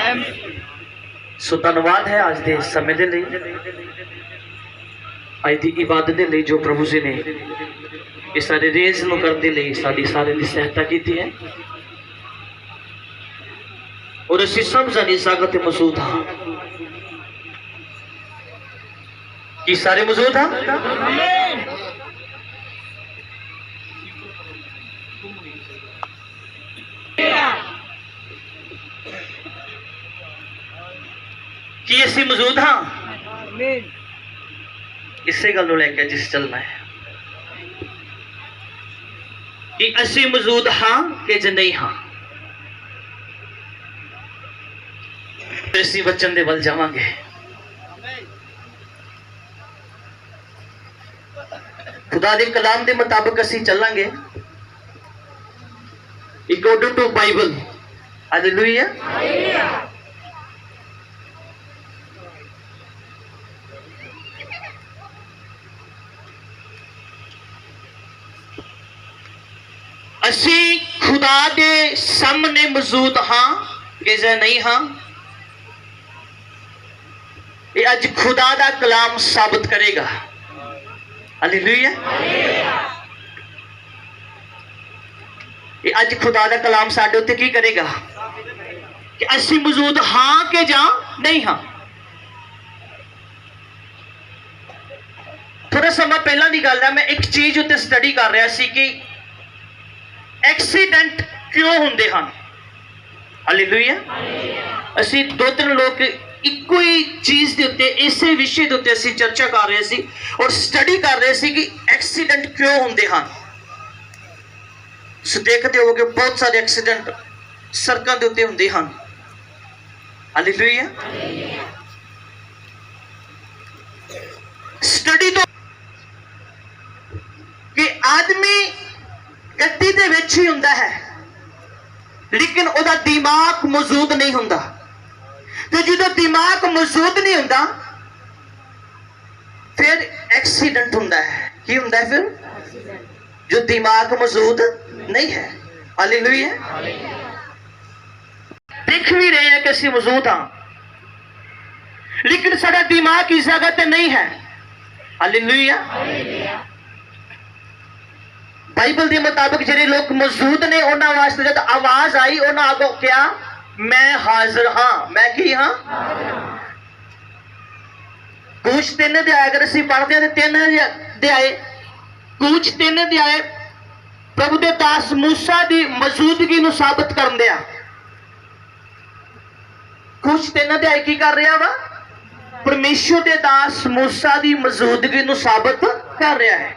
सो धन्यवाद है आज के समय के लिए, आज की इबादत के लिए जो प्रभु जी ने इस सारे रेंज में करने लिए साड़ी सारे की सहायता की है। और असी सब जानी सागत मौजूद हाँ कि सारे मौजूद हाँ कि असी मौजूद हाँ इसे गल लैके जिस चलना है कि असी मौजूद हाँ कि ज नहीं हाँ। इसी वचन दे वल जावांगे। खुदा दे कलाम दे मुताबिक असी चलांगे अकॉर्डिंग टू बाइबल। हालेलुया। असी खुदा दे सामने मौजूद हाँ कि ज नहीं हाँ, ये आज खुदा दा कलाम साबित करेगा। हालेलुया। ये आज खुदा दा कलाम साडे उत्ते की करेगा कि असी मौजूद हाँ के जा नहीं हाँ। थोड़ा समय पहला की गल है, मैं एक चीज उत्ते स्टडी कर रहा सी कि एक्सीडेंट क्यों होंदे हैं। हालेलुया। असी दो तीन लोग इको ही चीज के उत्ते इसे विषय के उत्ते असी चर्चा कर रहे सी और स्टडी कर रहे सी कि एक्सीडेंट क्यों होंदे हैं। सो देखते हो कि बहुत सारे एक्सीडेंट सड़कों के उत्ते होंदे हैं। हालेलुया। स्टडी तो कि आदमी गड्डी दे विच ही हुंदा है लेकिन उहदा दिमाग मौजूद नहीं हुंदा। तो जो दिमाग मौजूद नहीं हुंदा फिर एक्सीडेंट हुंदा है। की हुंदा है फिर? जो दिमाग मौजूद नहीं है। हालेलुया। देख भी रहे हैं कि असीं मौजूद हाँ लेकिन साडा दिमाग इस जगह ते नहीं है। हालेलुया। बाइबल के मुताबिक जिहड़े लोग मौजूद ने उन्हां वास्ते जब आवाज आई उन्हां आगों क्या मैं हाजिर हाँ। मैं की हाँ? कूच तीन अध्याय अगर असीं पढ़ते हैं तो तीन अध्याय कूच तीन अध्याय प्रभु दे दास मूसा की मौजूदगी नूं साबित करन दिया। कूच तीन अध्याय की कर रहा वा? परमेश्वर के दास मूसा की मौजूदगी नूं साबित कर रहा है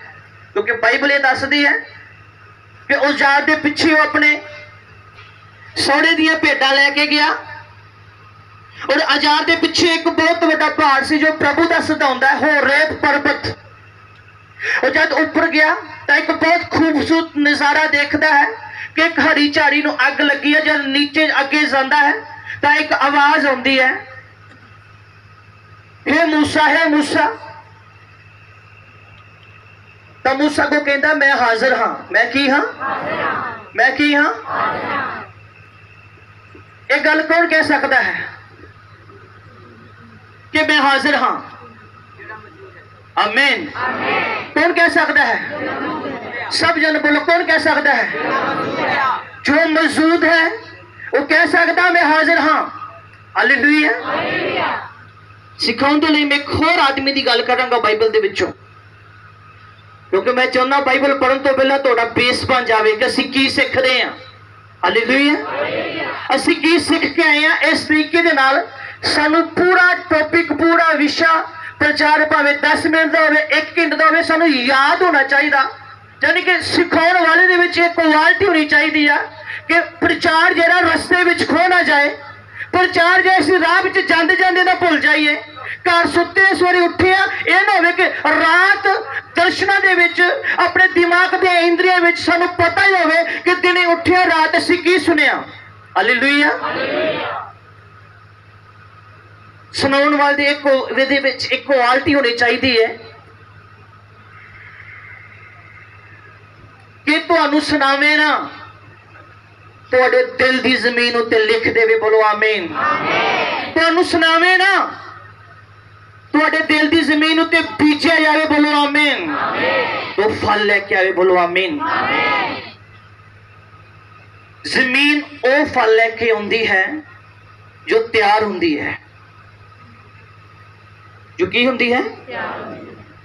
क्योंकि बाइबल ये दसदी है कि उस जात के पिछे वो अपने सोने दियां भेडां लैके गया और आजार के पिछे एक बहुत बड़ा पहाड़ से जो प्रभु का सताउंदा है होरेब पर्वत। और जब ऊपर गया तो एक बहुत खूबसूरत नज़ारा देखता है कि एक हरी झाड़ी नूं अग लगी है। जब नीचे अगे जाता है तो एक आवाज आती है, हे मूसा है मूसा। तो मूसा को कहता मैं हाजिर हाँ। मैं की हाँ? मैं की हाँ? एक गल कौन कह सकता है कि मैं हाजिर हाँ? आमीन। कौन कह सकता है? सब जन बोलो कौन कह सकता है? जो मौजूद है वो कह सकता मैं हाजिर हाँ। हालेलुया। सिखाने लिए मैं एक होर आदमी की गल करांगा बाइबल के विचों क्योंकि मैं चाहना बाइबल पढ़ने तो पहला थोड़ा बेस बन जाए कि असीं की सीख रहे हैं। हालेलुया। असीं की सीख के आए हैं इस तरीके दे नाल सानू पूरा टॉपिक पूरा विषय प्रचार भावे 10 मिनट का होवे 1 घंटे का होवे सानू याद होना चाहिए। यानी कि सिखाने वाले दे विच एक क्वालिटी होनी चाहिए कि प्रचार जरा रस्ते विच खो ना जाए। प्रचार जो असीं राह विच जांदे जांदे ना भुल जाइए। घर सुते सवेरे उठे यह ना हो कि रात दर्शना दे विच अपने दिमाग के इंद्रियां विच सानू पता ही होवे कि दिने उठे रात असीं की सुनिया। हालेलुया। सुनाउण वाले एक विधि विच एक क्वालिटी होनी चाहिए है कि तुहानू सुनावे ना ਤੁਹਾਡੇ ਦਿਲ ਦੀ ਜ਼ਮੀਨ ਉੱਤੇ ਲਿਖ ਦੇਵੇ। ਬੋਲੋ ਆਮੀਨ। ਤੁਹਾਨੂੰ ਸੁਣਾਵੇ ਨਾ, ਤੁਹਾਡੇ ਦਿਲ ਦੀ ਜ਼ਮੀਨ ਉੱਤੇ ਬੀਜਿਆ ਜਾਵੇ। ਬੋਲੋ ਆਮੀਨ। ਉਹ ਫਲ ਲੈ ਕੇ ਆਵੇ। ਬੋਲੋ ਆਮੀਨ। ਜ਼ਮੀਨ ਉਹ ਫਲ ਲੈ ਕੇ ਆਉਂਦੀ ਹੈ ਜੋ ਤਿਆਰ ਹੁੰਦੀ ਹੈ। ਜੋ ਕੀ ਹੁੰਦੀ ਹੈ?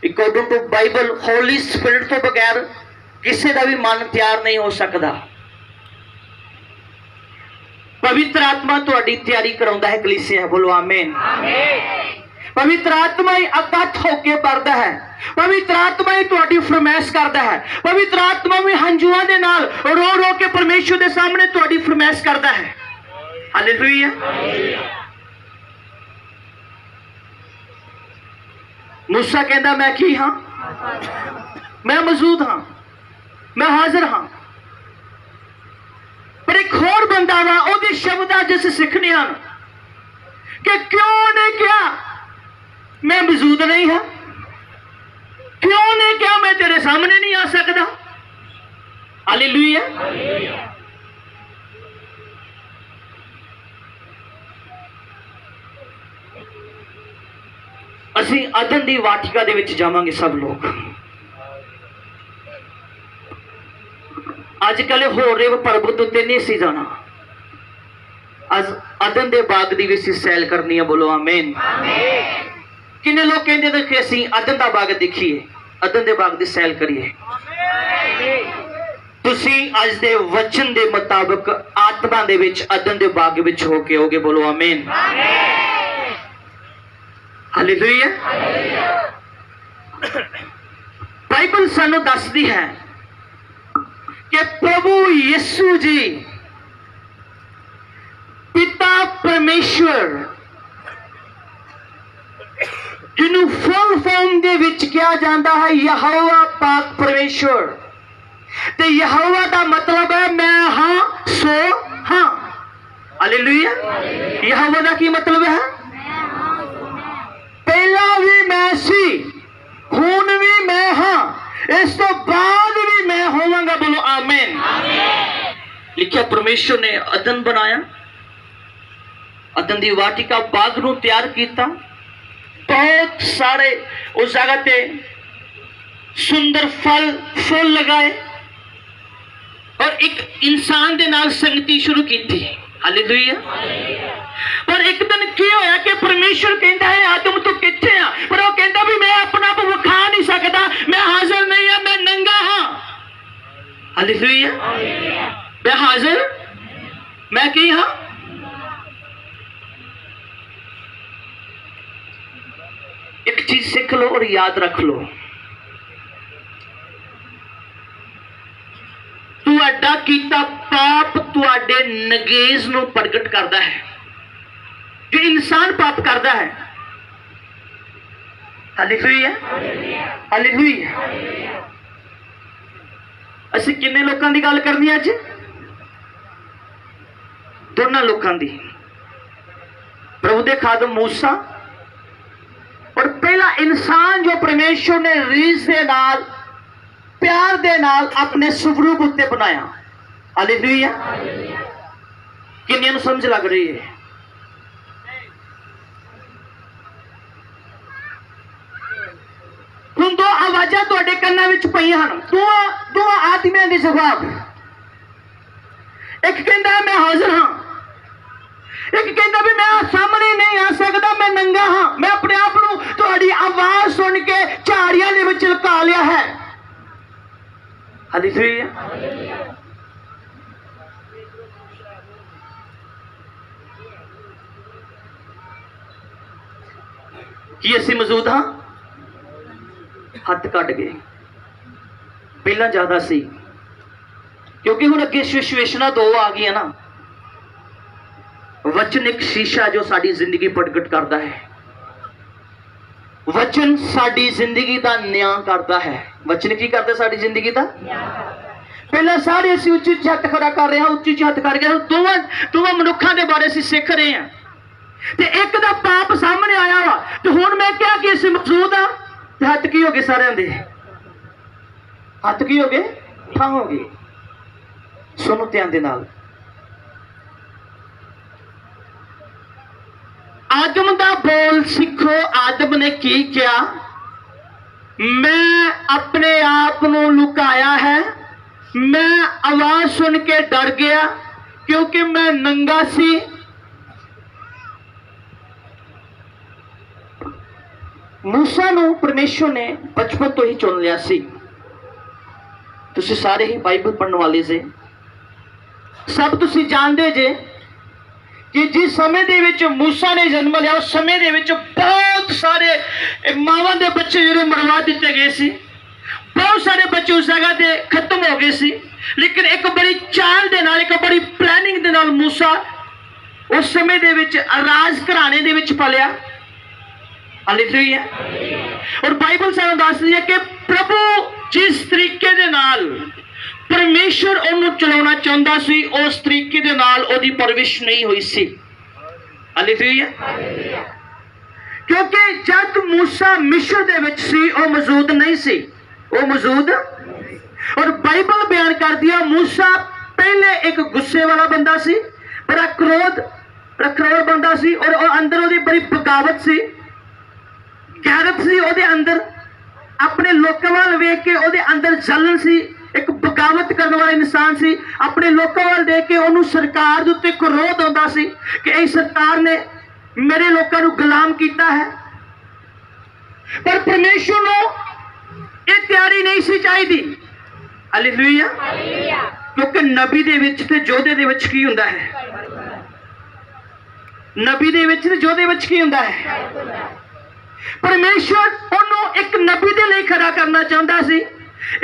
According to Bible, holy spirit ਤੋਂ ਬਗੈਰ ਕਿਸੇ ਦਾ ਵੀ ਮਨ ਤਿਆਰ ਨਹੀਂ ਹੋ ਸਕਦਾ। ਪਵਿੱਤਰ ਆਤਮਾ ਤੁਹਾਡੀ ਤਿਆਰੀ ਕਰਾਉਂਦਾ ਹੈ ਕਲੀਸਿਆ। ਬੋਲੋ ਆਮੀਨ। ਪਵਿੱਤਰ ਆਤਮਾ ਹੀ ਇਕੱਠ ਹੋ ਕੇ ਵਰਦਾ ਹੈ। ਪਵਿੱਤਰ ਆਤਮਾ ਹੀ ਤੁਹਾਡੀ ਫਰਮਾਇਸ਼ ਕਰਦਾ ਹੈ। ਪਵਿੱਤਰ ਆਤਮਾ ਵੀ ਹੰਝੂਆਂ ਦੇ ਨਾਲ ਰੋ ਰੋ ਕੇ ਪਰਮੇਸ਼ਰ ਦੇ ਸਾਹਮਣੇ ਤੁਹਾਡੀ ਫਰਮਾਇਸ਼ ਕਰਦਾ ਹੈ। ਹਾਲੇਲੂਇਆ। मूसा कहता मैं की हाँ, मैं मौजूद हाँ, मैं हाजिर हाँ। पर एक होर बंदा वा ओदे शब्द जिस सीखने हैं कि क्यों ने क्या मैं मौजूद नहीं हाँ, क्यों ने क्या मैं तेरे सामने नहीं आ सकता। हालेलुया। ਅਸੀਂ ਅਦਨ ਦੀ ਵਾਟਿਕਾ ਦੇ ਵਿੱਚ ਜਾਵਾਂਗੇ ਸਭ ਲੋਕ। ਅੱਜ ਕੱਲ੍ਹ ਹੋ ਰਹੇ ਪਰਬਤ ਉੱਤੇ ਨਹੀਂ ਸੀ ਜਾਣਾ। ਅੱਜ ਅਦਨ ਦੇ ਬਾਗ ਦੀ ਵੀ ਅਸੀਂ ਸੈਲ ਕਰਨੀ ਹੈ। ਬੋਲੋ ਆਮੀਨ। ਕਿੰਨੇ ਲੋਕ ਕਹਿੰਦੇ ਨੇ ਕਿ ਅਸੀਂ ਅਦਨ ਦਾ ਬਾਗ ਦੇਖੀਏ, ਅਦਨ ਦੇ ਬਾਗ ਦੀ ਸੈਲ ਕਰੀਏ। ਤੁਸੀਂ ਅੱਜ ਦੇ ਵਚਨ ਦੇ ਮੁਤਾਬਕ ਆਤਮਾ ਦੇ ਵਿੱਚ ਅਦਨ ਦੇ ਬਾਗ ਵਿੱਚ ਹੋ ਕੇ ਆਓਗੇ। ਬੋਲੋ ਆਮੀਨ। ਹਾਲੇਲੂਇਆ। ਬਾਈਬਲ ਸਾਨੂੰ ਦੱਸਦੀ ਹੈ ਕਿ ਪ੍ਰਭੂ ਯਿਸੂ ਜੀ ਪਿਤਾ ਪਰਮੇਸ਼ਵਰ, ਜਿਹਨੂੰ ਫੁੱਲ ਫਾਰਮ ਦੇ ਵਿੱਚ ਕਿਹਾ ਜਾਂਦਾ ਹੈ ਯਹੋਵਾ ਪਾਕ ਪਰਮੇਸ਼ਵਰ, ਤੇ ਯਹੋਵਾ ਦਾ ਮਤਲਬ ਹੈ ਮੈਂ ਹਾਂ ਸੋ ਹਾਂ। ਹਾਲੇਲੂਇਆ। ਯਹੋਵਾ ਦਾ ਕੀ ਮਤਲਬ ਹੈ? ਪਹਿਲਾਂ ਵੀ ਮੈਂ ਸੀ, ਹੁਣ ਵੀ ਮੈਂ ਹਾਂ, ਇਸ ਤੋਂ ਬਾਅਦ ਵੀ ਮੈਂ ਹੋਵਾਂਗਾ। ਬੋਲੋ ਆਮੀਨ। ਲਿਖਿਆ ਪਰਮੇਸ਼ਰ ਨੇ ਅਦਨ ਬਣਾਇਆ, ਅਦਨ ਦੀ ਵਾਟਿਕਾ ਬਾਗ ਨੂੰ ਤਿਆਰ ਕੀਤਾ। ਬਹੁਤ ਸਾਰੇ ਉਸ ਜਗ੍ਹਾ ਤੇ ਸੁੰਦਰ ਫੁੱਲ ਲਗਾਏ ਔਰ ਇੱਕ ਇਨਸਾਨ ਦੇ ਨਾਲ ਸੰਗਤੀ ਸ਼ੁਰੂ ਕੀਤੀ। ਹਾਲੇਲੂਇਆ। पर एक दिन की होया कि परमेश्वर कहता है आदम तू किथे आ, पर वो कहता भी मैं अपना आप विखा नहीं सकता, मैं हाजिर नहीं है, मैं नंगा हाँ। हालेलुया। मैं हाजिर, मैं की हाँ? एक चीज सीख लो और याद रख लो, तुहाडा कीता पाप तुहाडे नगेज नूं प्रगट करता है। जो इंसान पाप करता है, हालेलुया हालेलुया। असीं किन्ने लोकां दी गल करनी अज? दोनों लोकां दी। प्रभु दे खादम मूसा और पहला इंसान जो परमेश्वर ने रीस दे नाल प्यार दे नाल अपने स्वरूप उत्ते बनाया। हालेलुया। किन्नियां नूं समझ लग रही है? ਹੁਣ ਦੋ ਆਵਾਜ਼ਾਂ ਤੁਹਾਡੇ ਕੰਨਾਂ ਵਿੱਚ ਪਈਆਂ ਹਨ, ਦੋਵਾਂ ਆਦਮੀਆਂ ਦੇ ਜਵਾਬ। ਇੱਕ ਕਹਿੰਦਾ ਮੈਂ ਹਾਜ਼ਰ ਹਾਂ, ਇੱਕ ਕਹਿੰਦਾ ਵੀ ਮੈਂ ਸਾਹਮਣੇ ਨਹੀਂ ਆ ਸਕਦਾ, ਮੈਂ ਨੰਗਾ ਹਾਂ, ਮੈਂ ਆਪਣੇ ਆਪ ਨੂੰ ਤੁਹਾਡੀ ਆਵਾਜ਼ ਸੁਣ ਕੇ ਝਾੜੀਆਂ ਦੇ ਵਿੱਚ ਲੁਕਾ ਲਿਆ ਹੈ। ਹਾਲੇਲੂਇਆ। ਕੀ ਅਸੀਂ ਮੌਜੂਦ ਹਾਂ? हथ कट गए, पहला ज्यादा सी, क्योंकि हुण अगे सिचुएशनां दो आ गई ना। वचन एक शीशा जो साडी जिंदगी प्रगट करता है। वचन साडी जिंदगी का न्याय करता है। वचन की करता साडी जिंदगी का? पहला सारे असीं उच्ची उच्ची हथ खड़ा कर रहे हैं, उच्ची उच्ची हथ कर रहे हैं, दोवां मनुखां दे बारे असीं सीख रहे हैं। ते एक दा पाप सामने आया वा, ते हुण मैं क्या कि असीं मौजूद हाँ। हथ की हो गए? सारे दे हथ की हो गए? ठां हो गए। सुनो ध्यान दे नाल, आदम दा बोल सीखो। आदम ने की किया? मैं अपने आप को लुकाया है, मैं आवाज सुन के डर गया क्योंकि मैं नंगा सी। मूसा नूं परमेश्वर ने बचपन तो ही चुन लिया सी। तुसीं सारे ही बाइबल पढ़ने वाले जे, सब तुसीं जानते जे कि जिस समय दे विच मूसा ने जन्म लिया उस समय दे विच बहुत सारे मावां दे बच्चे जिहड़े मरवा दिते गए सी। बहुत सारे बच्चे उस जगह ते खत्म हो गए सी। लेकिन एक बड़ी चाल दे नाल, एक बड़ी प्लानिंग दे नाल मूसा उस समय दे विच राज घराने दे विच पलिया। हालेलुया। और बाइबल सानूं दसदी है कि प्रभु जिस तरीके दे नाल परमेश्वर ਉਹਨੂੰ ਚਲਾਉਣਾ ਚਾਹੁੰਦਾ ਸੀ उस तरीके ਦੇ ਨਾਲ ਉਹਦੀ ਪਰਵਿਸ਼ नहीं हुई सी। हालेलुया। क्योंकि जब मूसा मिस्र दे विच सी ਉਹ मौजूद नहीं सी, वो मौजूद। और बाइबल बयान कर दिया मूसा पहले एक गुस्से वाला बंदा सी, बड़ा क्रोध बंदा सी। और अंदर ਉਹਦੀ बड़ी बगावत सी, गैरत सी ਉਹਦੇ अंदर। अपने लोगों वाल वेख के ਉਹਦੇ अंदर जलन सी, एक बगावत करने वाला इंसान सी। अपने लोगों वाल देख के उन्होंने सरकार दे उत्ते क्रोध आउंदा सी कि इस सरकार ने मेरे लोगों को गुलाम किया है। पर परमेश्वर को ये तैयारी नहीं सी चाहिए। हालेलुया। क्योंकि नबी दे विच ते जोधे दे विच की हुंदा है? नबी दे विच ते जोधे विच की हुंदा है? परमेश्वर उन्होंने एक नबी दे लिए खड़ा करना चाहता सी।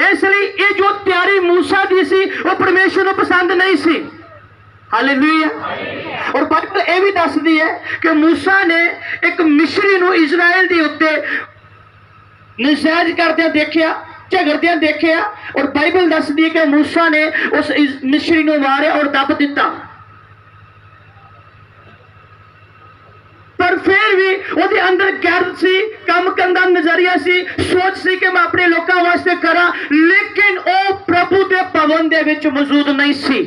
इसलिए ये जो तैयारी मूसा की सी वो परमेश्वर को पसंद नहीं सी। हालेलुया। और बाइबल ये भी दसदी है कि मूसा ने एक मिस्री नूं इजराइल के उत्ते निजायज करदे देखिया, झगड़दे देखिया। और बाइबल दसदी है कि मूसा ने उस मिस्री नूं मारिया और दब दिता। पर फिर भी ਉਹਦੇ अंदर गैरत सी, काम करने का नजरिया सी, सोच सी कि मैं अपने लोगों वास्ते करा। लेकिन वो प्रभु के भवन दे विच मौजूद नहीं सी।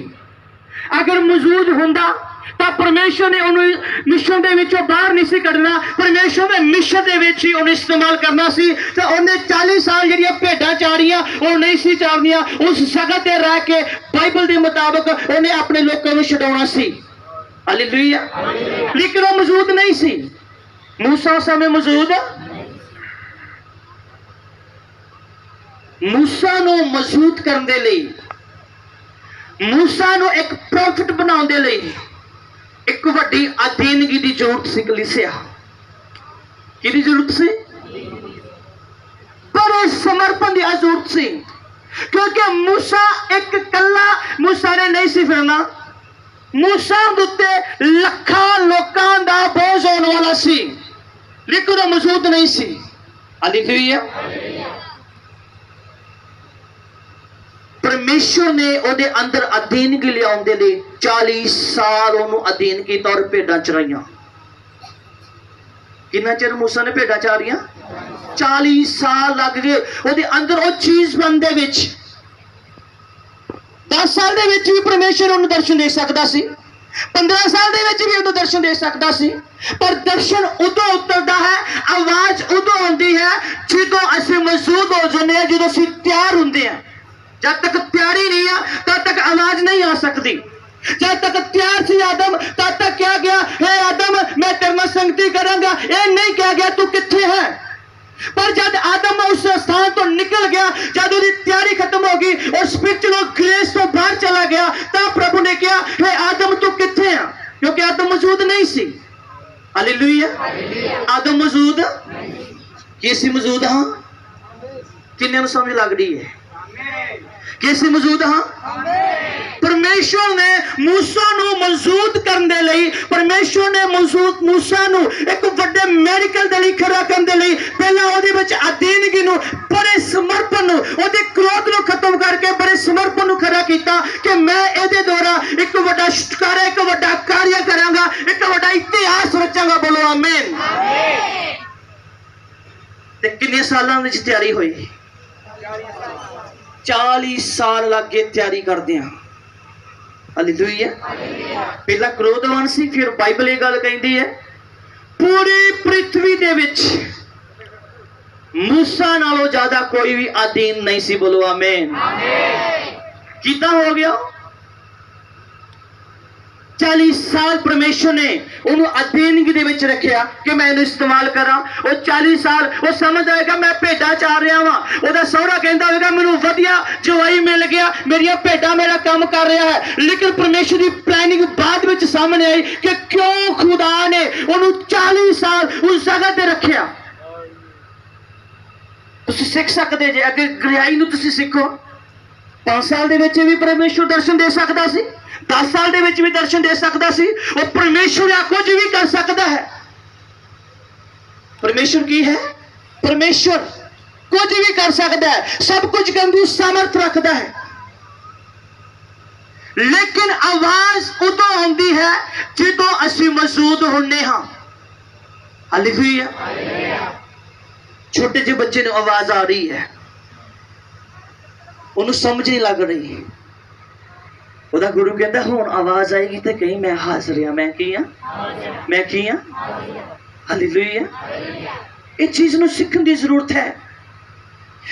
अगर मौजूद हुंदा तो परमेश्वर ने उन्हें मिशन दे विचों बाहर नहीं सी कढ़ना। परमेश्वर ने मिशन दे विच ही उन्हें इस्तेमाल करना सी। तो उन्हें 40 साल जिहड़ियां भेडां चारियां वो नहीं सी चारनियां, उस जगह ते रह के बाइबल के मुताबिक उन्हें अपने लोगों को छुड़ाउणा सी। हालेलुया। लेकिन वो मौजूद नहीं सी। मूसा उस समय मौजूद। मूसा नूं मौजूद करने दे लई, मूसा नूं एक प्रॉफिट बनाउण दे लई एक वड्डी अधीनगी की जरूरत सी। कलीसिया की जरूरत सी? बड़े समर्पण की जरूरत सी। क्योंकि मूसा एक कला मूसा ने नहीं सी फिरना। मूसा उत्ते लखां लोकां दा बोझ होने वाला सी, लेकिन वो मौजूद नहीं सी। हालेलुया। परमेश्वर ने ਉਹਦੇ अंदर अधीनगी लियाउण दे लई 40 साल ਉਹਨੂੰ अधीन कीता और भेडां चराइयां। कितना चिर मूसा ने भेडां चारियां? 40 साल लग गए ਉਹਦੇ अंदर वो चीज बनने विच। 10 साल दे विच भी परमेश्वर उन्हें दर्शन दे सकता सी, 15 साल दे विच भी उन्हें दर्शन दे सकता सी। पर दर्शन उदों उतरता है, आवाज उदों आती है जो असीं मौजूद हो जाते हैं, जो असीं तैयार होंदे हैं। जब तक तैयारी नहीं है तब तक आवाज नहीं आ सकती। जब तक तैयार सी आदम तब तक क्या गया, हे आदम मैं तेरे नाल संगति करांगा, ये नहीं कहा गया तू कित्थे है। पर जब आदम उस स्थान तो निकल गया, जब उसकी तैयारी खत्म होगी और स्पिरिचुअल ग्रेस तो बाहर चला गया, तब प्रभु ने कहा हे आदम तू कित्थे है, क्योंकि आदम मौजूद नहीं सी। हालेलुया। आदम मौजूद किसी मौजूद हाँ? किन्ने नूं समझ लग रही है? किसी मौजूद हाँ? परमेश्वर ने मूसा नूं मौजूद करने लई, परमेश्वर ने मौजूद मूसा नूं एक बड़े मेडिकल दे लई खड़ा करने लई पहला ओहदे विच अधीनगी नूं, बड़े समर्पण नूं, ओहदे क्रोध नूं खत्म करके बड़े समर्पण नूं खड़ा कीता कि मैं इहदे द्वारा एक बड़ा छुटकारा, एक बड़ा कार्य करांगा, एक बड़ा इतिहास रचांगा। बोलो आमीन। ते कितने सालां विच तैयारी होई? 40 साल लग गए तैयारी करते हैं। हालेलुया। पहला क्रोधवान सी, फिर बाइबल ये गल कहती है पूरी पृथ्वी दे विच मूसा नालों ज्यादा कोई भी अधीन नहीं सी। बोलो आमीन। कितना हो गया? 40 साल परमेश्वर ने उन्होंने अधीनगी दे विच रखिया कि मैं इन्हू इस्तेमाल करा। वो 40 साल वो समझ आएगा मैं भेडा चार रहा वा, ओदा सहुरा कहता होगा मैनू वधिया जवाई मिल गया, मेरिया भेडा मेरा काम कर रहा है। लेकिन परमेश्वर की प्लानिंग बाद में सामने आई कि क्यों खुदा ने उन्होंने 40 साल उस जगह ते रखिया। तुसीं सीख सकते जे, अगर गहराई नूं तुसीं सीखो। 5 साल दे विच भी परमेश्वर दर्शन दे सकता सी, 10 साल दे विच भी दर्शन दे सकता सी। और परमेश्वर आ कुछ भी कर सकता है। परमेश्वर की है? परमेश्वर कुछ भी कर सकता है, सब कुछ करने की सामर्थ रखता है। लेकिन आवाज उदों आती है जो असीं मौजूद होने हाँ। हालेलुया। छोटे जे बच्चे ने आवाज आ रही है, उन्हें समझ नहीं लग रही। ਉਹਦਾ गुरु कहता हुण आवाज आएगी तो कहीं मैं हाजिर हाँ, मैं की हाँ, मैं की हाँ। हालेलुया। इस चीज नूं सीखण दी जरूरत है,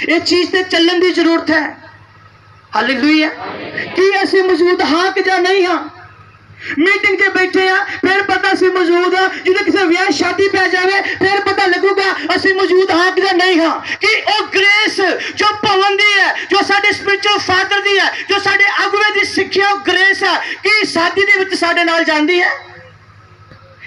इस चीज ते चलण दी जरूरत है। हालेलुया। कि असीं मौजूद हाँ कि जां नहीं हाँ। मीटिंग से बैठे हैं फिर पता सी मौजूद हाँ, जो किसी विआह शादी पै जाए फिर पता लगूगा असीं मौजूद हाँ कि नहीं हाँ। कि वो ग्रेस जो भवन दी है, जो साडे स्पिरिचुअल फादर दी है, जो साडे अगुवे दी सिक्ख्या ग्रेस है कि शादी दे विच साडे नाल जांदी है।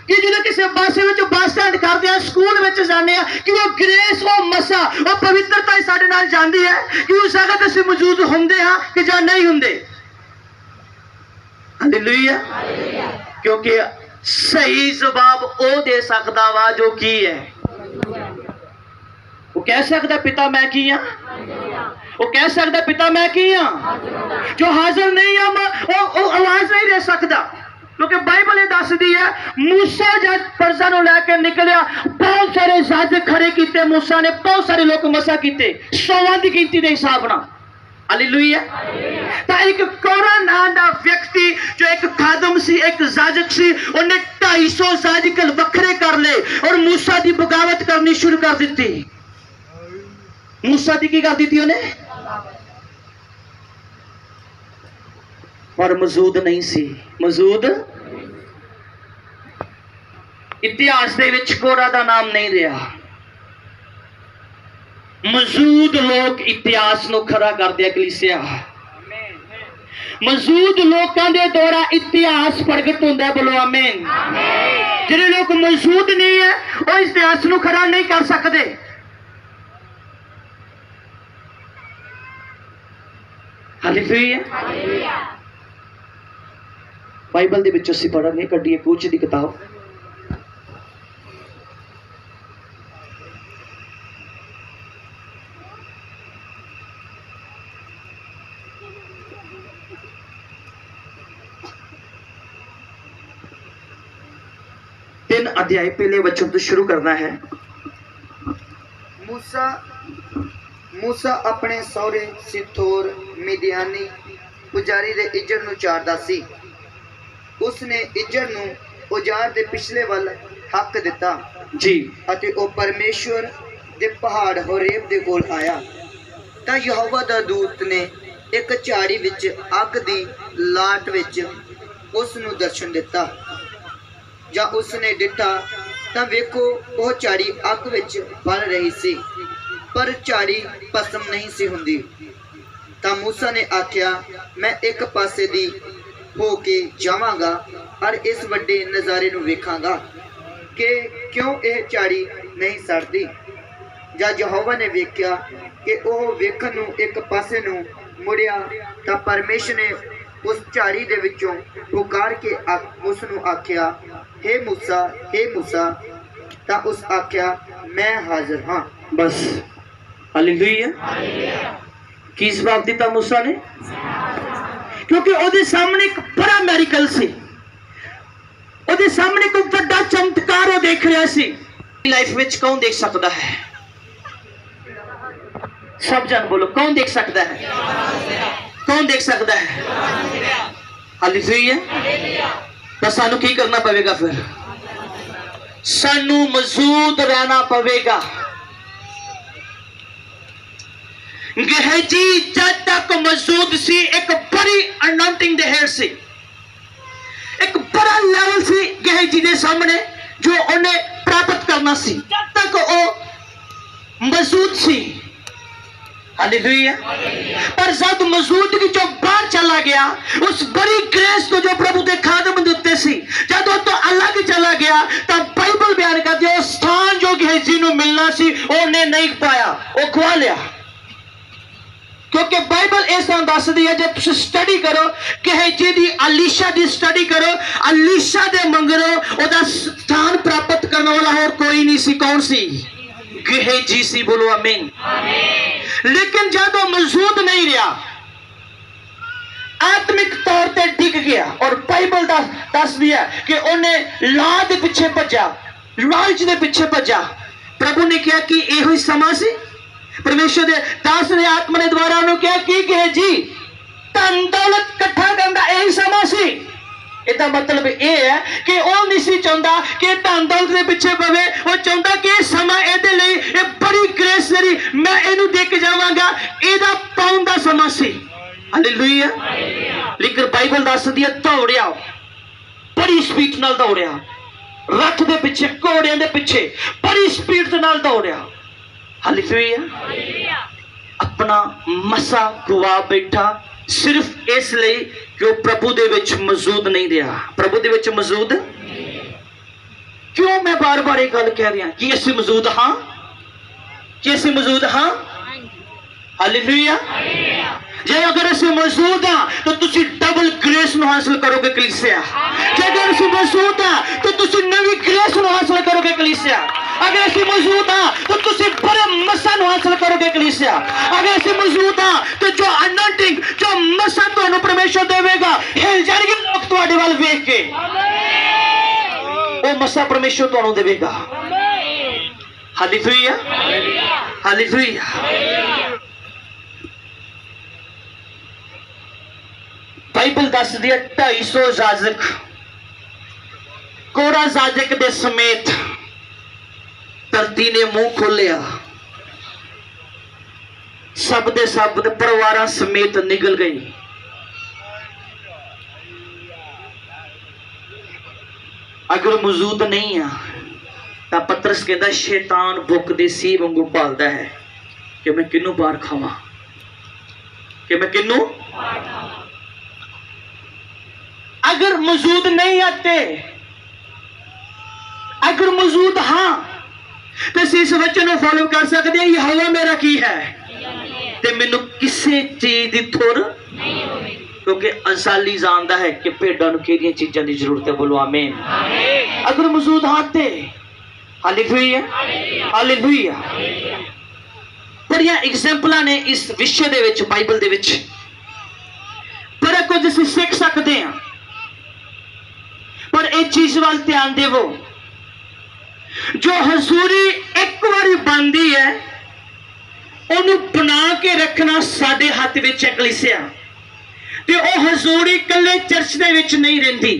कि जो किसी बस बस स्टैंड करते हैं, स्कूल में जाने हैं, कि वो ग्रेस वो मसा वो पवित्रता साडे नाल जांदी है कि उस जगह ते असीं मौजूद हुंदे हाँ कि जां नहीं हुंदे। हालेलुया। क्योंकि सही जवाब वो दे सकता वा जो की है। वो कह सकता पिता मैं की हाँ, वो कह सकता पिता मैं की हाँ। जो हाजिर नहीं है वो आवाज नहीं दे सकता। क्योंकि बाइबल ये दसदी है मूसा जब प्रजा नूं लैके निकलिया, बहुत सारे जज खड़े किए मूसा ने, बहुत सारे लोग मसा किए 100 की गिनती के हिसाब नाल। हालेलुया। तो एक कोरा नाम का व्यक्ति जो एक खादम सी, एक जाजक सी, उन्हें 250 जाजकल वखरे कर ले और मूसा की बगावत करनी शुरू कर दी। मूसा की कर दी उन्हें, पर मौजूद नहीं सी। मौजूद इतिहास दे विच कोरा दा नाम नहीं रहा। मौजूद लोग इतिहास नूं खरा करदे। कलीसिया मौजूद लोगों के द्वारा इतिहास प्रगट होता है। बोलो आमीन। जिहड़े लोग मौजूद नहीं है वो इतिहास नूं खरा नहीं कर सकते। हालेलुया। बाइबल दे विच असीं पढ़ांगे, कड्डिए कूच दी किताब। तीन अध्याय पहले वचन तो शुरू करना है। मूसा अपने सौरे सिथोर मिदियानी पुजारी दे इजर नूं चारदा सी। उसने इजर नूं उजार दे पिछले वल हक दिता जी। अते ओ परमेश्वर दे पहाड़ होरेब दे कोल आया तां यहोवा दा दूत ने एक झाड़ी विच अग दी लाट विच उस नूं दर्शन दिता। ਜਾਂ ਉਸਨੇ ਡਿੱਠਾ ਤਾਂ ਵੇਖੋ ਉਹ ਝਾੜੀ ਅੱਗ ਵਿੱਚ ਬਲ ਰਹੀ ਸੀ, ਪਰ ਝਾੜੀ ਭਸਮ ਨਹੀਂ ਸੀ ਹੁੰਦੀ। ਤਾਂ मूसा ਨੇ ਆਖਿਆ ਮੈਂ ਇੱਕ ਪਾਸੇ ਦੀ ਹੋ ਕੇ ਜਾਵਾਂਗਾ ਔਰ ਇਸ ਵੱਡੇ ਨਜ਼ਾਰੇ ਨੂੰ ਵੇਖਾਂਗਾ ਕਿ ਕਿਉਂ ਇਹ ਝਾੜੀ ਨਹੀਂ ਸੜਦੀ। ਜਦ ਯਹੋਵਾ ਨੇ ਵੇਖਿਆ ਕਿ ਉਹ ਵੇਖਣ ਨੂੰ ਇੱਕ ਪਾਸੇ ਨੂੰ ਮੁੜਿਆ ਤਾਂ ਪਰਮੇਸ਼ਰ ਨੇ उस झाड़ी दे विचों पुकार के उस नूं आख्या हे मूसा तां उस आख्या मैं हाजिर हाँ। बस। हालेलुया। की जवाब दिता मूसा ने? क्योंकि ओदे सामने एक बड़ा मैरिकल सी, ओदे सामने कोई बड़ा चमत्कार वो देख रहा सी। लाइफ विच कौन देख सकता है? सब जन बोलो कौन देख सकता है? कौन देख सकता है? हालेलुया। तो सानू की करना पवेगा फिर? सानू मौजूद रहना पवेगा। गेहजी जब तक मौजूद सी, एक बड़ी अनॉइंटिंग दे हेड सी, एक बड़ा लेवल सी गेहजी के सामने जो उन्हें प्राप्त करना सी। जब तक वो मौजूद सी, हालेलुया। पर जब मौजूदगी जो बाहर चला गया, उस बड़ी ग्रेस को जो प्रभु के खादम देते सी, जब वो तो अलग चला गया, तब बाइबल बयान करती है, स्थान जो गेहजी को मिलना सी उन्हें नहीं पाया, वो खवा लिया। क्योंकि बाइबल इस तरह दसदी है, जब तुम स्टडी करो गेहजी दी, अलीशा दी स्टडी करो, अलीशा दे मंगरो ओदा स्थान प्राप्त करने वाला और कोई नहीं सी। कौन सी? गेहजी सी। बोलो आमीन। लेकिन जब वो मौजूद नहीं रहा, आत्मिक तौर पर डिग गया, और बाइबल दस दिया कि उन्हें लाद के पीछे भजा, लालच के पीछे भजा। प्रभु ने कहा कि यह ही समा सी। परमेश्वर के दास ने आत्मा ने द्वारा उन्होंने कहा कि गेहजी धन दौलत इकट्ठा करना यही समा सी। इसका मतलब यह है कि वह नहीं चाहता कि धन दौलत के पीछे पवे, वो चाहता कि समा ये बड़ी ग्रेस जरी मैं इनू दे के जावांगा, एदा पाउन दा समा सी। हालेलुया। लेकिन बाइबल दस दी दौड़िया, बड़ी स्पीड नाल दौड़िया, रथ दे पीछे, घोड़ियां दे पीछे बड़ी स्पीड नाल दौड़िया। हालेलुया। अपना मसा गवा बैठा सिर्फ इसलिए कि प्रभु दे विच मौजूद नहीं रहा। प्रभु दे विच मौजूद क्यों? मैं बार बार एक गल कह रहा कि असि मौजूद हाँ, कि असि मौजूद हाँ। हालेलुया। जे अगर असि मौजूद हाँ तो तुसी डबल ग्रेस नु हासिल करोगे कलीसिया। जे अगर असि मौजूद हाँ तो तुसी नवी ग्रेस नु हासिल करोगे कलीसिया। अगर असि मौजूद हाँ तो तुसी बड़े मसा नु हासिल करोगे कलीसिया। अगर असि मौजूद हाँ तो जो अनॉइंटिंग, जो मसा तुहानू परमेश्वर देवेगा, हिल जाणगे लोग तुहाडे वल वेख के। वो मसा परमेश्वर तुहानू देवेगा। हालेलुया। हालेलुया। बाइबल दस दिया 250 याजक कोरा याजक दे समेत धरती ने मुंह खोलिया, सब दे परिवार समेत निकल गई। अगर मौजूद नहीं है तो पतरस कहता शैतान भुख दे सी वांगू भालदा है कि मैं किनू बाहर खावां, कि मैं किनू। अगर मौजूद नहीं आते, अगर मौजूद हाँ तो इस वचन को फॉलो कर सकते हैं, यहोवा मेरा की है ते मैनू किसी चीज की थुर, क्योंकि असाली जानता है कि भेड़ां नूं किहड़ियां चीज़ां की जरूरत है। बोलो आमीन। अगर मौजूद हाँ ते हालेलुया। हालेलुया। बड़ियां एग्जाम्पलां ने इस विषय दे विच, बाइबल दे विच बड़ा कुछ असीं सीख सकते हैं। पर एक चीज वाल ध्यान देवो, जो हजूरी एक बारी बनती है उन्हें बना के रखना साडे हाथ विच है कलीसिया। ते ओ हजूरी कल्ले चर्च दे विच नहीं रहिंदी,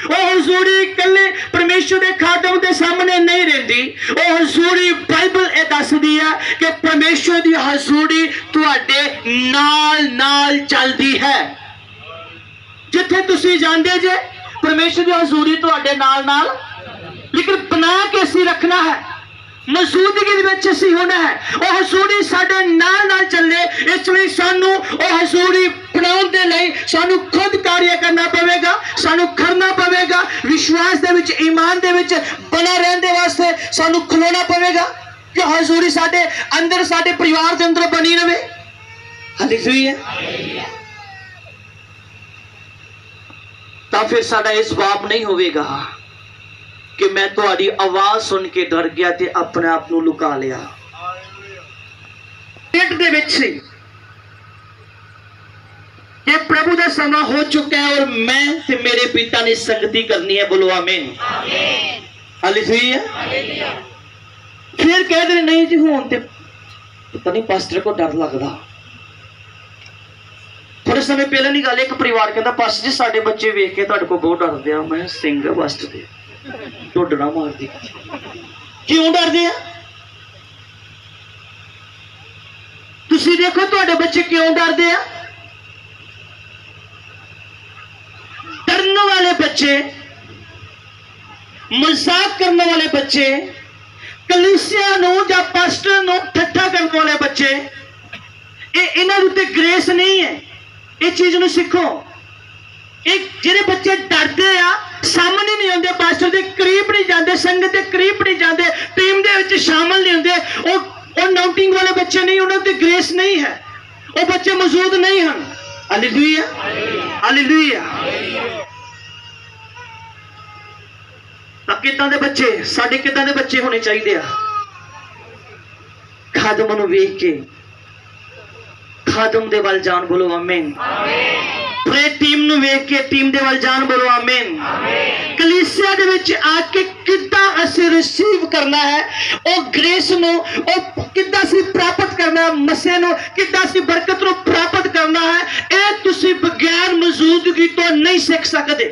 ओ हजूरी कल्ले परमेश्वर के खादम के सामने नहीं रहिंदी। ओ हजूरी बाइबल ए दसदी है कि परमेश्वर की हजूरी तुहाडे नाल नाल चलदी है। जिथे तुसीं जांदे जे परमेश्वर की हजूरी तुहाडे नाल नाल, लेकिन बना के असीं रखना है, मौजूदगी विच असीं होना है। वो हजूरी साडे नाल नाल चले, इसलिए सानू वो हजूरी बनाउण दे लई सानू खुद कार्य करना पवेगा, सानू करना पवेगा। विश्वास दे विच, ईमान दे विच बना रहने दे वास्ते सानू खलोना पवेगा कि हजूरी साडे अंदर, साडे परिवार दे अंदर बनी रहे। हालेलुया। तो फिर साडा इस जवाब नहीं होगा कि मैं तुम्हारी आवाज सुन के डर गया ते अपने आप को लुका लिया। पेट दे विच सी कि प्रभु का समा हो चुका है और मैं ते मेरे पिता ने संगति करनी है। बोलो आमीन। हालेलुया। फिर कह दे नहीं जी हुण ते पता नहीं पास्टर को डर लगता। थोड़े समय पहले नहीं गल, एक परिवार कहता पास्टर जी साडे बच्चे वेख के तुहाडे को बहुत डरदे आ। मैं सिंह पास्टर दे ਢੋਡਣਾ ਮਾਰਦੀ। ਕਿਉਂ ਡਰਦੇ ਆ? ਤੁਸੀਂ ਦੇਖੋ ਤੁਹਾਡੇ ਬੱਚੇ ਕਿਉਂ ਡਰਦੇ ਆ। डरने वाले बच्चे, मजाक करने वाले बच्चे, कलीसिया नूं या पास्टर नूं ठट्ठा करने वाले बच्चे, इन्हां दे उत्ते ग्रेस नहीं है। इस चीज नूं सीखो। एक जिहड़े बच्चे डरदे आ, सामने नहीं आउंदे, पास्टर दे करीब नहीं जाते, संगत दे करीब नहीं जाते, टीम दे विच शामिल नहीं होंदे, वो नाउटिंग वाले बच्चे नहीं, उन्हां दे ग्रेस नहीं है, वो बच्चे मौजूद नहीं हैं। Hallelujah, hallelujah. किदां दे बच्चे, साडे किदां दे बच्चे होने चाहिए आ? खादम नूं वेख के खादम दे वल जान, बोलो आमीन। प्रे टीम नूं वेख के टीम दे वल जान, बोलो आमीन। कलीसिया दे विच आके किदां असीं रिसीव करना है, ओ ग्रेस नूं, ओ किदां असीं प्राप्त करना है, मसे नूं किदां असीं बरकत नूं प्राप्त करना है, ए तुसीं बगैर मौजूदगी तो नहीं सीख सकदे।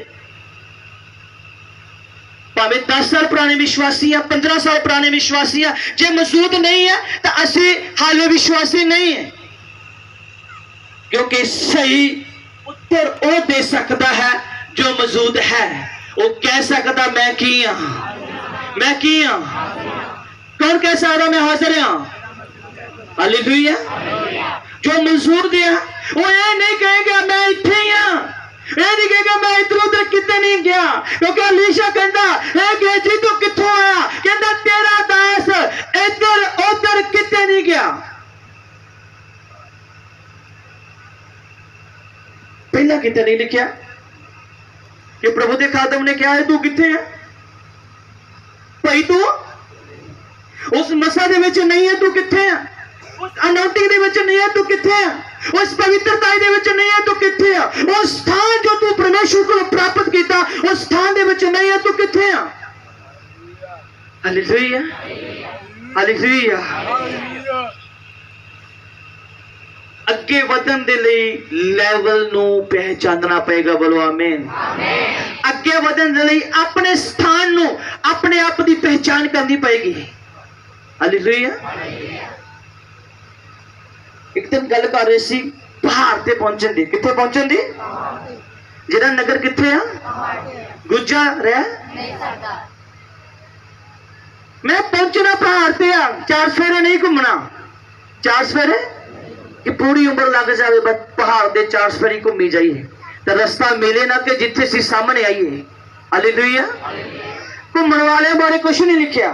भावे 10 साल पुराने विश्वासी हैं, 15 साल पुराने विश्वासी हैं, जे मौजूद नहीं है तो असी हाले विश्वासी नहीं है। क्योंकि सही उत्तर वो दे सकता है जो मौजूद है। वो कह सकता मैं की हाँ, मैं की हाँ। कौन कह सकता मैं हाजिर हाँ? हालेलुया। जो मौजूद है वो ये नहीं कहेगा मैं इत्थे ही हाँ, ये नहीं कहेगा मैं इधर उधर कितने नहीं गया। क्योंकि अलीशा कहता है जी तू कित्थों आया, कहता तेरा दास इधर उधर कितने नहीं गया। पहला कितने नहीं लिखा कि प्रभु के खादम ने क्या है, तू कितने है भाई, तू उस मसा दे विच नहीं है, तू कितने है, उस अनौटिंग दे विच नहीं है, तू कितने है, उस पवित्रता दे विच नहीं है, तू कितने है, उस स्थान जो तू परमेश्वर को प्राप्त किया उस स्थान दे विच नहीं है, तू कितने है। Hallelujah, hallelujah. अगे वधन दे लई लेवल नूं पहचानना पेगा, बोलो आमीन। अगे वधन दे लई अपने स्थान नूं, अपने आप दी पहचान करनी पेगी। हालेलुया। एक दिन गल कर रहे सी पहाड़ ते पहुंचन दी, किथे पहुंचन दी, जिहड़ा नगर किथे आ, गुज्जा रहा नहीं सकदा। मैं पहुंचना पहाड़ ते आ, 4 सवेरे नहीं घूमना, 4 सवेरे कि पूरी उम्र लग जाए बस पहाड़ दे 4 सवेरे घूमी जाइए तो रास्ता मिले ना कि जिथे सी सामने आइए। हालेलुया। घूमने वाले बारे कुछ नहीं लिखा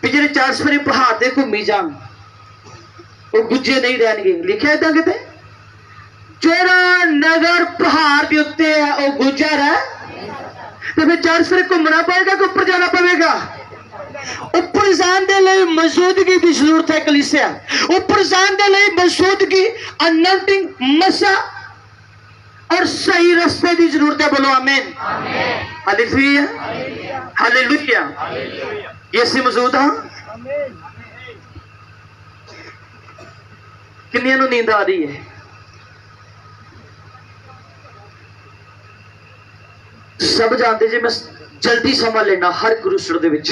भी जिहड़े 4 सवेरे पहाड़ ते घूमी जान वो गुज्जे नहीं रहणगे। लिखा इदा किते जेड़ा नगर पहाड़ के उत्ते है वो गुज्जा रह, तो फिर 4 सवेरे घूमना पड़ेगा कि ऊपर जाना पड़ेगा। ऊपर जाने के लिए मौजूदगी की जरूरत है। कलीसिया ऊपर जाने के लिए मौजूदगी, अनॉइंटिंग, मसा और सही रास्ते की जरूरत है। बोलो आमीन, हालेलुया, हालेलुया। ये असीं मौजूद हाँ। किन्नियां नूं नींद आ रही है? सब जानते जी मैं जल्दी समझ लेना हर गुरुसर दे विच,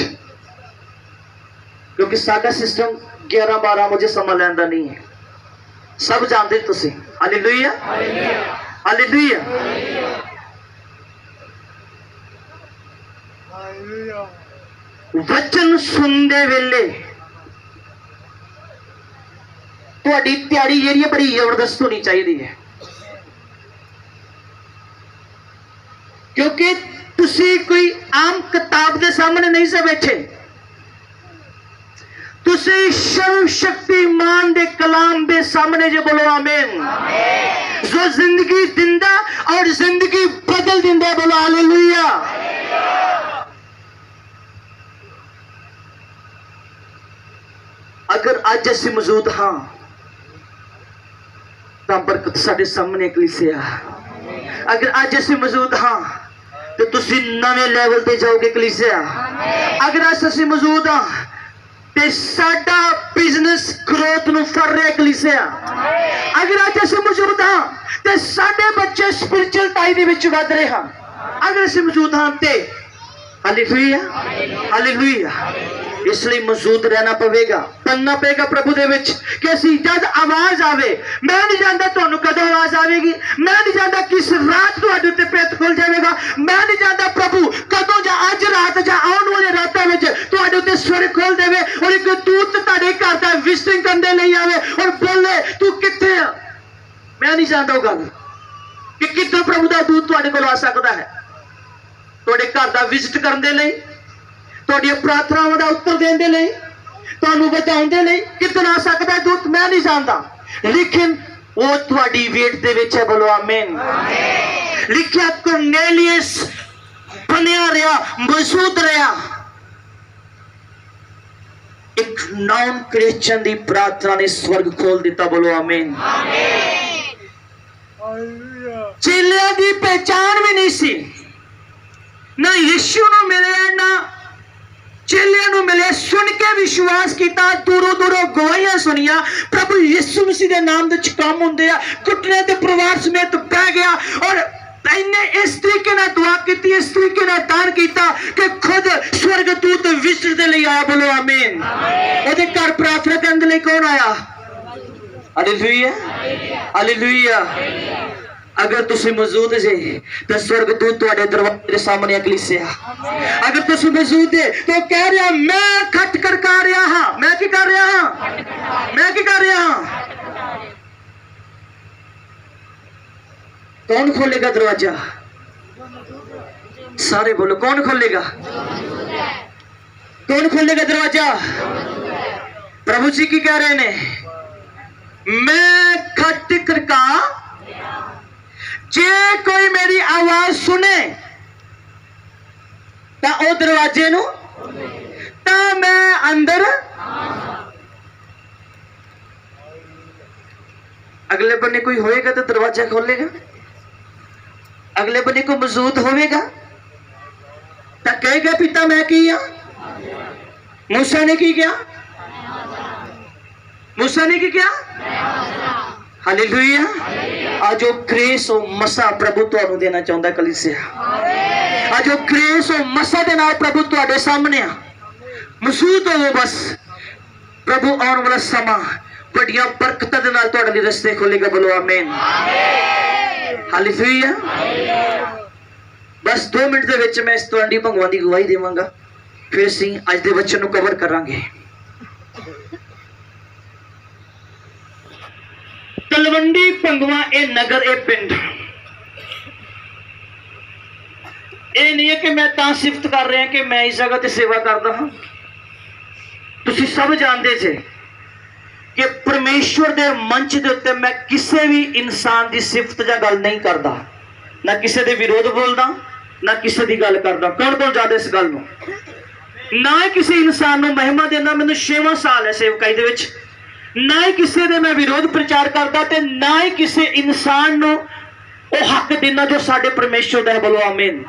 क्योंकि साडा सिस्टम 11-12 बजे समझ लैंदा नहीं है। सब जानते तुसीं। Hallelujah, hallelujah. वचन सुनते वेले तुहाडी तैयारी जिहड़ी बड़ी जबरदस्त होनी चाहिए है, क्योंकि तुसी कोई आम किताब के सामने नहीं से बैठे, तुसी सर्वशक्तिमान दे कलाम दे सामने जे। बोलो आमीन। जो जिंदगी दिंदा और जिंदगी बदल दिंदा। बोलो हालेलुया। अगर अज असीं मौजूद हाँ तो बरकत साडे सामने कलीसिया। अगर अज असीं मौजूद हाँ तो तुसीं नवे लेवल ते जाओगे कलीसिया। अगर अज असीं मौजूद हाँ तो साडा बिजनेस ग्रोथ नूं फड़ रहा कलीसिया। अगर अज असीं मौजूद हाँ तो साडे बच्चे स्पिरिचुअल टाई दे विच वध रहे हैं। अगर असीं मौजूद हाँ तो हालेलुया, हालेलुया। इसलिए मौजूद रहना पवेगा, बनना पेगा प्रभु दे विच कि असीं जद आवाज आवे, मैं नहीं जानता तुहानू कदों आवाज आवेगी, मैं नहीं जानता किस रात तुहाडे उत्ते पेट खुल जाएगा, मैं नहीं जानता प्रभु कदों जां अज रात जां आउण वाले रातां विच तुहाडे उत्ते स्वर्ग खोल देवे और एक दूत तुहाडे घर दा विजिटिंग करने लई आवे और बोले तू कित्थे आ। मैं नहीं जानता वो गल कि कित्थों प्रभु दा दूत तुहाडे कोल आ सकदा है, तुहाडे घर दा विजिट करने दे लई, तुहाडीआं प्रार्थनावां दा उत्तर देण दे लई, तुहानू बचाउण दे लई कितना आ सकदा है दूत, मैं नहीं जानता, लेकिन वो तुहाडी वेट दे विच है। बोलो आमीन। लिखिया कुरनेलियस बनिया रहा, मौजूद रहा, एक नॉन क्रिश्चियन दी प्रार्थना ने स्वर्ग खोल दिता। बोलो आमीन। चेलियां दी पहचान भी नहीं सी, ना यीशु नूं मिलिया ना चेलियां नूं मिलिया, सुन के विश्वास किया, दूरों दूरों गवाहियां सुनिया, प्रभु यीशु मसीह के नाम दे काम हुंदे आ, घुटने ते परिवार समेत बह गया और इन्हें इस तरीके ना दुआ की, इस तरीके ना दान किया कि खुद स्वर्गदूत विजिट दे लई आया। बोलो आमीन। ओदे घर प्रार्थना करने लई कौन आया? Hallelujah, hallelujah. अगर तुसी मौजूद जे तो स्वर्गदूत तुहाडे दरवाजे के सामने कलीसिया, अगर तुसी मौजूद है तो कह रहा मैं खट खड़का रहा हाँ, मैं की कर रहा हाँ, मैं की कर रहा हाँ। कौन खोलेगा दरवाजा? सारे बोलो, कौन खोलेगा? कौन खोलेगा दरवाजा? प्रभु जी की कह रहे ने, मैं खट खड़का, जे कोई मेरी आवाज सुने ता ओ दरवाजे नु ता मैं अंदर, अगले बन्ने कोई होएगा तो दरवाजा खोलेगा, अगले बन्ने को मौजूद होवेगा तो कहेगा पिता मैं किया। मूसा ने की क्या? मूसा ने की क्या? हालेलुया। आज वो ग्रेस और मसा प्रभु तुहानू देना चाहता कलीसिया, आज वो ग्रेस और मसा दे नाल प्रभु तुहाडे सामने आ, मौजूद हो बस। प्रभु आने वाला समा बड़ियां बरकतां दे नाल तुहाडे लई रस्ते खोलेगा। बोलो आमीन, हालेलुया। बस 2 मिनट दे विच मैं इस तुहाडी भगवान दी गवाही देवांगा, फिर असीं अज दे वचन नूं कवर करांगे। तलवंडी भंगवा ए नगर ए पिंड, ये नहीं है कि मैं ता सिफत कर रहा कि मैं इस जगह ते सेवा करता हाँ। तुसीं सब जानते जे कि परमेश्वर दे मंच दे उत्ते मैं किसी भी इंसान की सिफत या गल नहीं करता, ना किसी दे विरोध बोलदा, ना किसी की गल करदा। कौन कौन जानदा इस गल नूं? ना ही किसी इंसान नूं महिमा देना। मैनूं 6वां साल है सेवकाई दे विच, ना ही किसी दे मैं विरोध प्रचार करता ते ना ही किसी इंसान नूं वो हक देना जो साडे परमेश्वर दा है। बोलो आमीन।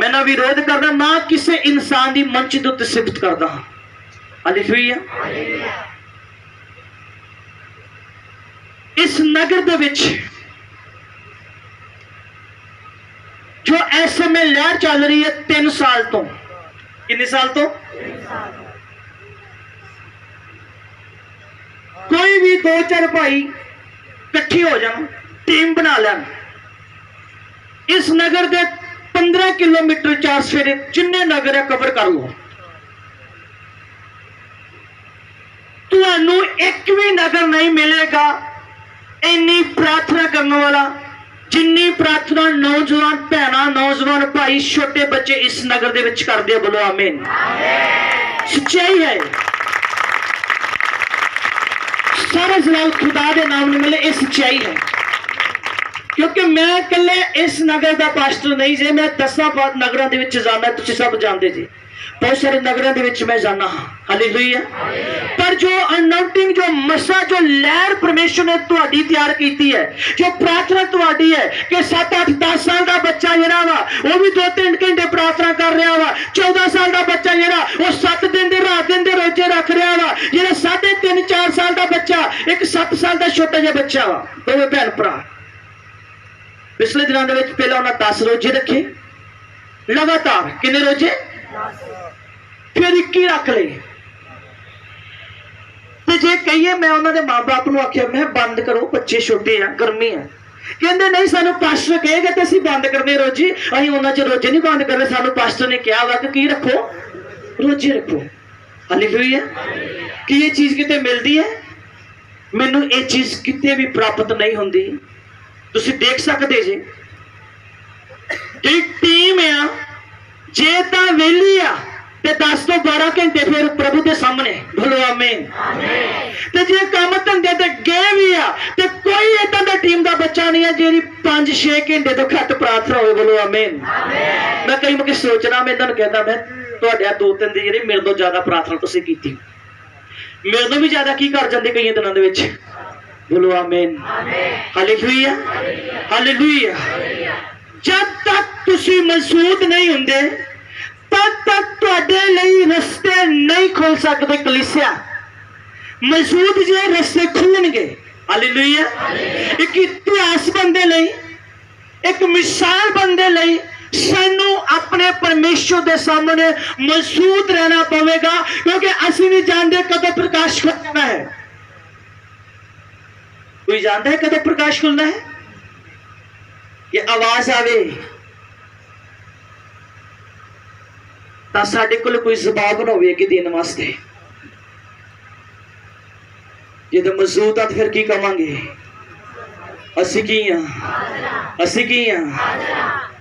मैं ना विरोध करदा, ना किसी इंसान की मंच दे उत्ते सिफत करदा। हालेलुया। इस नगर दे विच जो इस समय लहर चल रही है 3 साल तो, कितने साल तो? कोई भी 2-4 भाई इकट्ठे हो जान, टीम बना लैन, इस नगर के 15 किलोमीटर 4 सफेरे जिन्ने नगर है कवर कर लो, तुहानू एक भी नगर नहीं मिलेगा इन्नी प्रार्थना करने वाला जिन्नी प्रार्थना नौजवान भैना, नौजवान भाई, छोटे बच्चे इस नगर दे विच करदे आ। बोलो आमीन। सच्चाई है, सारे जलाल खुदा दे नाम ने मिले, ये सच्चाई है। क्योंकि मैं कल्ले इस नगर का पास्टर नहीं जे, मैं 10 नगरों के विच जाना, तुसीं सब जानते जी, बहुत सारे नगरों के विच मैं जाना हाँ। हालेलुया। पर जो अनॉइंटिंग, जो मसा, जो लहर परमेश्वर ने तुहाडी तैयार की है, जो प्रार्थना तुहाडी है कि 7, 8, 10 साल का बच्चा जरा वा वो भी 2-3 घंटे प्रार्थना कर रहा वा, 14 साल का बच्चा जरा वो 7 दिन के रात दिन के रोजे रख रहा वा, जरा 3.5, 4 साल का बच्चा, एक 7 साल का छोटा जिहा बच्चा वा, दोवें भैन भरा। पिछले दिनों के पहले उन्हें 10 रोजे रखे, लगातार कितने रोजे, फिर 21 रख ले। ते जे कहिए मैं उन्होंने माँ बाप को आख्या मैं बंद करो, बच्चे छोटे हैं, गर्मी है, कहते नहीं सानू पास्टर कहेगा तो असं बंद करने रोजे, अं उन्होंने च रोजे नहीं बंद करने, सानू पास्टर ने कहा वा कि रखो, रोजे रखो। हालेलुया। कि ये चीज कितने मिलती है? मैनू ये चीज कितने भी प्राप्त नहीं होंगी। तुसी देख सकते जे जी टीम आ जे तो वेली आ ते 10 तो 12 घंटे फिर प्रभु के सामने, बोलो आमीन। ते जे काम धंधे ते गए भी आ ते कोई इदां दा टीम का बच्चा नहीं है जी 5-6 घंटे तो घट प्रार्थना हो, बोलो आमीन। मैं कई मौके सोचना, मैं इन्होंने कहता मैं तुहाडे 2-3 दिन जी मेरे तो ज्यादा प्रार्थना तुसीं कीती, मेरे तो भी ज्यादा की कर जाते कई दिनों के विच, बोलो आमीन। Hallelujah, hallelujah. जब तक तुसी मजबूत नहीं हुंदे तब तक तुहाडे लई रस्ते नहीं खोल सकते। कलीसिया मजबूत जे रस्ते खुलणगे। हालेलुया। एक इतिहास बनने लई, एक मिसाल बनने लई सानू अपने परमेश्वर के सामने मजबूत रहना पवेगा, क्योंकि असं नहीं जानते कदों प्रकाश खुलना है। कोई जानता है कदों प्रकाश खुलना है? ये आवाज आवे तो साडे कोल कोई जवाब ना होवे कि देने वास्ते। जे तो मजबूत आ तो फिर की कवांगे? असी की हाँ, असी की हाँ।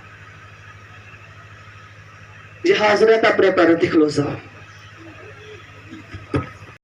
जे हाजिर है तो अपने पैरों ते खलो जाओ।